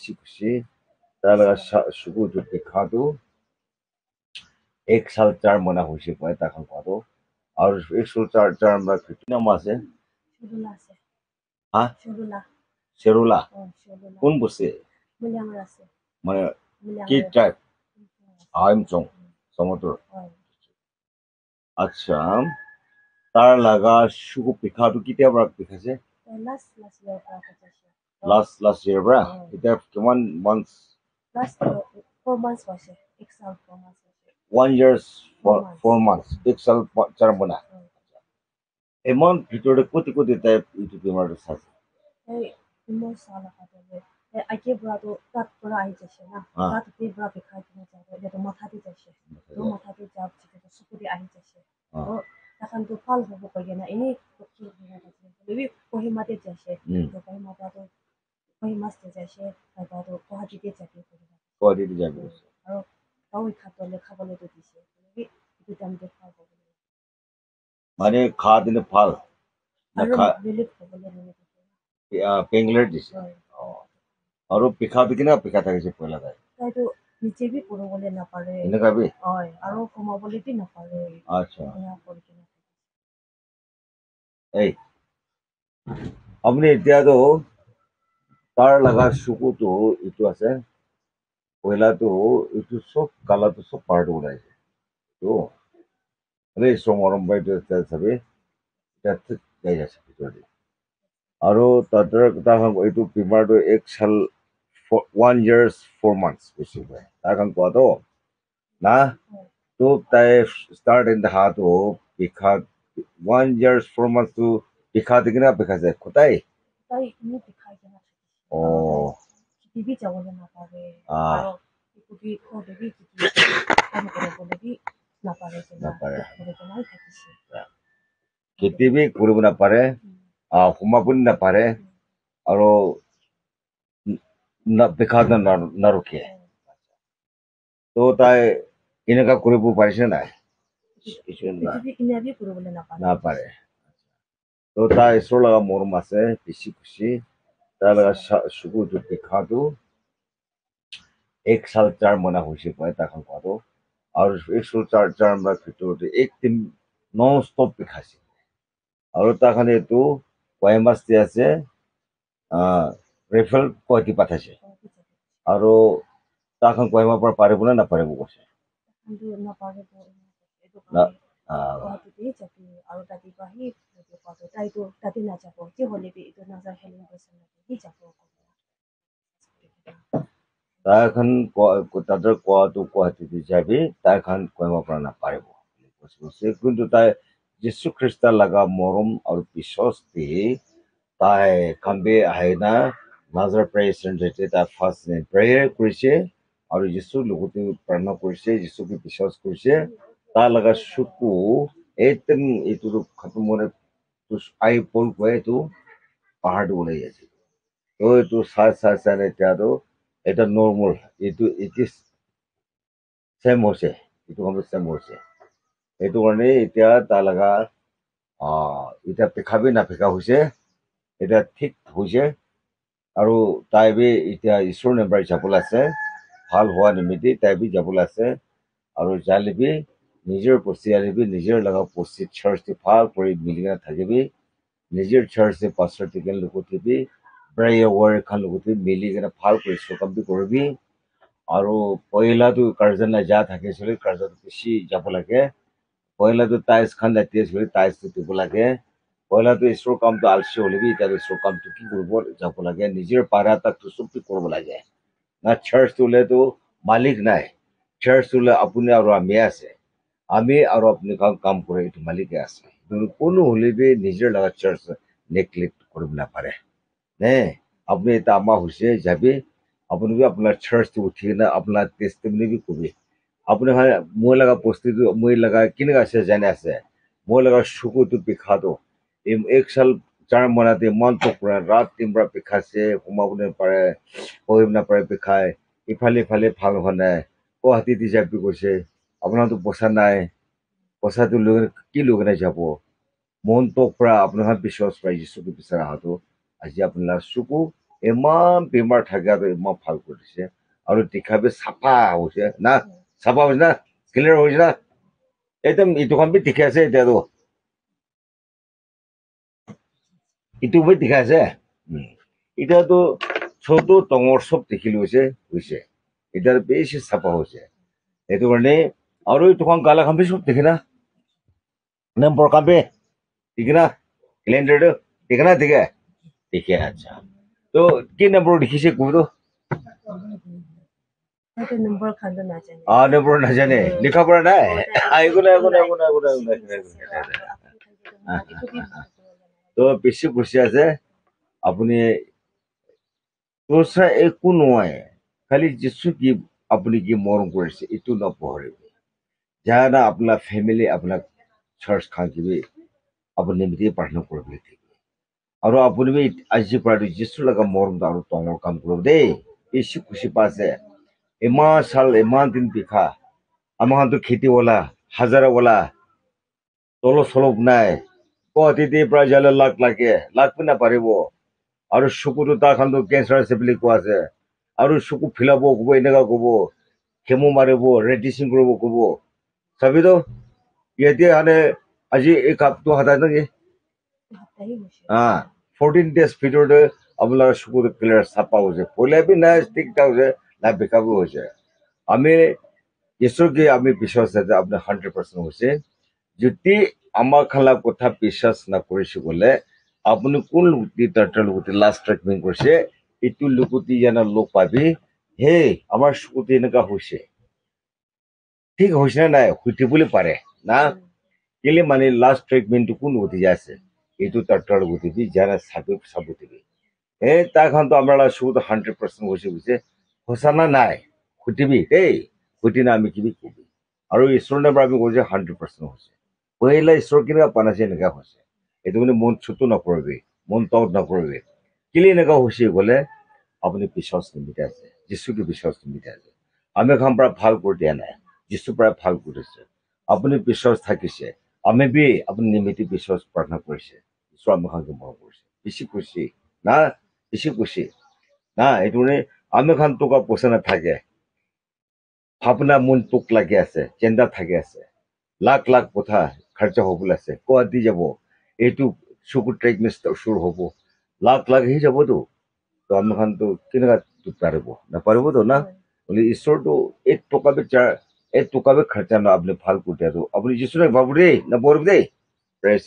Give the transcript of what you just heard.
বেছি খুশি তাৰ চকুটো দেখাটো 1 সাল 4 মাহ হৈছে পায় তাক কোৱাটো আৰু 1 সাল 4 মাহ নাম আছে হা চেৰুলা কোন বসে মানে কি ট্ৰাইব আইমচং সমুদ্ৰ আচ্ছা তাৰ লাগা সুকু পিখাটো কেতিয়া পৰা পিখাইছে লাষ্ট ইয়াৰ পৰা এতিয়া কিমান month Exam 4 months. 1 years 4 months 1 সাল 4 মাহ এমন ভিতরে কোটি কোটি টাইপ ইউটিউব বেমারটা আছে Ake brado tat pura ai jashe na tat pe bra bekhai kina jabe to matha di jashe to matha di jab chike to sukuri ai jashe to takan to phal hobo ko gena ini doktor bina jashe lebi kohima de jashe to kohima da to kohima ste jashe ta to kohati de jabe ko di যাবে aro tao khatole khabole to dise lebi itu tam de phal hobo মানে খা দিলে ভাল না খা belit hobole ne পেংলেট দিছে আৰু পিখা বিকিনা পিখা থাকিছে পয়লা তাই তাইতো নিচে বি পঢ়িবলৈ নাপাৰে এনেকা বি হয় আৰু কমাবলৈ বি নাপাৰে আচ্ছা এয়া কৰি কিনে এই আপুনি এতিয়াতো তাৰ লগা চকুটো এইটো আছে পয়লাটো এইটো চব কালাৰটো চব পাৰ্ট ওলাইছে তো মানে মৰম বাইটো চাবি ঠিক যাই আছে ভিতৰতে আৰু তাৰ এইটো বেমাৰটো 1 সাল 1 year 4 months বেছি হয় তাৰ কোৱাটো না তো তাই ষ্টাৰ্ট ইন দ্য হাত পিখা 1 year 4 months to পিখা দিকিনা পিখাইছে কোথায় তাই ইনি দেখাই কিনা ও টিভি যাবলৈ নাপাৰে আৰু টিভি খোৱাবি কাম কৰিবলৈ নাপাৰে নাপাৰে থাকিছে খেতি বি কৰিব নাপাৰে সোমাব নাপাৰে আৰু পিখাটো নাৰখে তো তাই এনেকা কৰিব পাৰিছে নাই নাপাৰে তো তাই ঈশ্বৰৰ লগা মৰম আছে বেছি খুচি তাৰ লগা চকুটো পিখাটো 1 সাল 4 মাহ হৈছে পায় তাক কোৱাটো আৰু 1 সাল 4 মাহ ভিতৰতে একদিন নন ষ্টপ পিখাইছে আৰু তাৰ কাৰণে এইটো কয়মাস্তি আছে ৰেফাৰেল গুৱাহাটী পঠাইছে আৰু তাখন কয়মাৰ পৰা পাৰিব নে নাপাৰিব কৈছে তাইখন তাদেৰ কোৱাটো গুৱাহাটীত যাবি তাইখন কয়মাৰ পৰা নাপাৰিব কিন্তু তাই যীশু খ্ৰীষ্টৰ লগা মৰম আৰু বিশ্বাস দি তাই কামবি আহে না নাজাৰ প্ৰেচিডেণ্ট তাই ফাৰ্ষ্ট প্ৰেয়াৰ কৰিছে আৰু যীশুৰ লগতে প্ৰাৰ্থনা কৰিছে যীশুকে বিশ্বাস কৰিছে তাৰ লগা চকু একদম এইটো খতম মানে আই পল গৈ এইটো পাহাৰটো ওলাই আছে তো এইটো চাই এতিয়াতো এটা নৰ্মেল এইটো চেম হৈছে এইটো সময় চেম হৈছে সেইটো কাৰণে এতিয়া তাৰ লগা এতিয়া পিখাবি নাপিখা হৈছে এতিয়া ঠিক হৈছে আৰু তাই বি এতিয়া ঈশ্বৰ নেবাৰ যাবলৈ আছে ভাল হোৱা নিমিত্তে তাই বি যাবলৈ আছে আৰু যালিবি নিজৰ পৰিয়ালিবি নিজৰ লগা পৰিস্থিতি চাৰ্চটো ভাল কৰি মিলি কিনে থাকিবি নিজৰ চাৰ্চে পাছৰ টিকেন লগতে প্ৰায় ৱাৰ্ড এখন লগতে মিলি কিনে ভাল কৰি চকামবি কৰিবি আৰু পহিলাটো কাৰ্জনা যা থাকিছিলে কাৰ্জনা বেছি যাব লাগে পহিলাটো টাইলছ খান ৰাতি আছিলে টাইলছটো দিব লাগে পহিলাটো ঈশ্বৰৰ কামটো আলচি হলিবি এতিয়া ঈশ্বৰৰ কামটো কি কৰিব যাব লাগে নিজৰ পাৰা তাকটো চবটো কৰিব লাগে না চাৰ্চ হলেতো মালিক নাই চাৰ্চ হলে আপুনি আৰু আমি আছে আমি আৰু আপুনি কাম কৰে এইটো মালিকে আছে কোনো হলেবি নিজৰ লগা চাৰ্চ নেগলেক্ট কৰিব নাপাৰে নে আপনি এটা আমা হৈছে যাবি আপুনি আপোনাৰ চাৰ্চটো উঠি কিনে আপোনাৰ টেষ্টিমনি বি কবি আপুনি হয় মই লগা বস্তুটো মই লগা কেনেকুৱা আছে জানে আছে মই লগা চকুটো পিখাটো 1 সাল 4 মাহতে মন তো পুৰা ৰাত দিন পৰা পিখাইছে সোমাব নাপাৰে পঢ়িব নাপাৰে পিখাই ইফালে ইফালে ভাল হোৱা নাই গুৱাহাটীত যাবি কৈছে আপোনাৰতো পইচা নাই পইচাটো লৈ কি লৈ কিনে যাব মনটো পৰা আপোনাৰ বিশ্বাস পাই যিছুকে বিচাৰ অহাটো আজি আপোনাৰ চকু ইমান বেমাৰ থাকে আৰু ইমান ভাল কৰিছে আৰু দেখাবি চাফা হৈছে না চাফা হৈছে না ক্লিয়াৰ হৈছে না একদম ইটোখন বি ঠিকে আছে এতিয়াতো ইটো বি ঠিকে আছে এতিয়াতো ছোট ডাঙৰ চব দেখি লৈছে হৈছে এতিয়া বেছি চাফা হৈছে সেইটো কাৰণে আৰু ইটোখন গালাখন বি চব দেখে না নম্বৰ কাম বি ঠিক না ক্যালেন্ডারটা দেখে না দেখে আচ্ছা তো কি নম্বর দেখিছে কবি তো नंबर खान ना जाने নম্বর না জানে লেখা পড়া নাই এগুলো তো বেশি খুশি আছে আপনি দোসরা একো নয় খালি যিশু কি আপনি কি মরম করেছে এটু নপহরিব যারা না আপনার ফ্যামিলি আপনার চার্চ খান কিবি আপনি নিমিত্তে প্রার্থনা করবে আৰু আপুনি আজি পৰা যিছু লগা মৰম আৰু টঙৰ কাম কৰিব দেই বেছি খুচি পাইছে ইমান চাল ইমান দিন পিখা আমাৰতো খেতিৱালা হাজাৰৱালা তলপ চলপ নাই গুৱাহাটীতে প্ৰায় যালে লাখ লাগে লাখ পি নাপাৰিব আৰু চকুটো তাৰখনতো কেঞ্চাৰ আছে বুলি কোৱা আছে আৰু চকু ফিলাব ক'ব এনেকুৱা ক'ব কেমো মাৰিব ৰেডিচিং কৰিব ক'ব চাবিতো ইয়াতে মানে আজি এই কাপটো হাতাই নেকি 14 days ভিতৰতে আপোনাৰ চকুটো ক্লিয়াৰ চাফা হৈছে পहिले বি নাই ঠিকঠাক হৈছে নাই বেকাবো হৈছে আমি ঈশ্বৰকে আমি বিশ্বাস আছে যে আপুনি 100% হৈছে যদি আমাৰ খালা কথা বিশ্বাস নকৰিছে বোলে আপুনি কোন লোকটি লাষ্ট ট্ৰিটমেণ্ট কৰিছে এইটো লোকটি জানা লোক পাবি হে আমাৰ চকুটো এনেকুৱা হৈছে ঠিক হৈছে নে নাই সুধিবলৈ পাৰে না কেলে মানে লাষ্ট ট্ৰিটমেণ্টটো কোন উঠি আছে এইটো তাৰ গুটিবি যারা সাবুতিবি এই তাখনতো আমরা শুধু 100% বসে বসে হোসানা নাই খুটিবি এই খুটি না আমি কিবি কবি আৰু ঈশ্বৰৰ নাম আমি কৈছে 100% হৈছে পহিলা ঈশ্বৰ কেনেকুৱা পানাছে এনেকুৱা হৈছে এইটো মানে মন চুটো নকৰিবি মন তত নকৰিবি কেলে এনেকুৱা হৈছে বোলে আপুনি বিশ্বাস নিমিতে আছে যিশুকে বিশ্বাস নিমিতে আছে আমি এখন পৰা ভাল কৰি দিয়া নাই যিশুৰ পৰা ভাল কৰিছে আপুনি বিশ্বাস থাকিছে আমি বি আপুনি নিমিতে বিশ্বাস প্ৰাৰ্থনা কৰিছে ঈশ্বৰ আমাক মৰম কৰিছে বেছি খুশি না এইটো মানে আমি খান টকা পইচা নাথাকে ভাবনা মন তোক লাগি আছে চিন্তা থাকি আছে লাখ লাখ কথা খৰচা হ'বলৈ আছে গুৱাহাটী যাব এইটো চকুৰ ট্ৰিটমেণ্ট চুৰ হ'ব লাখ লাখ আহি যাবতো তো আমি খানতো কেনেকুৱা পাৰিব নাপাৰিবতো না বলে ঈশ্বৰটো এক টকা বি খৰচা না আপুনি ভাল কৰি দিয়াটো আপুনি যিছু ভাবো দেই নপৰিব দেই প্ৰেজ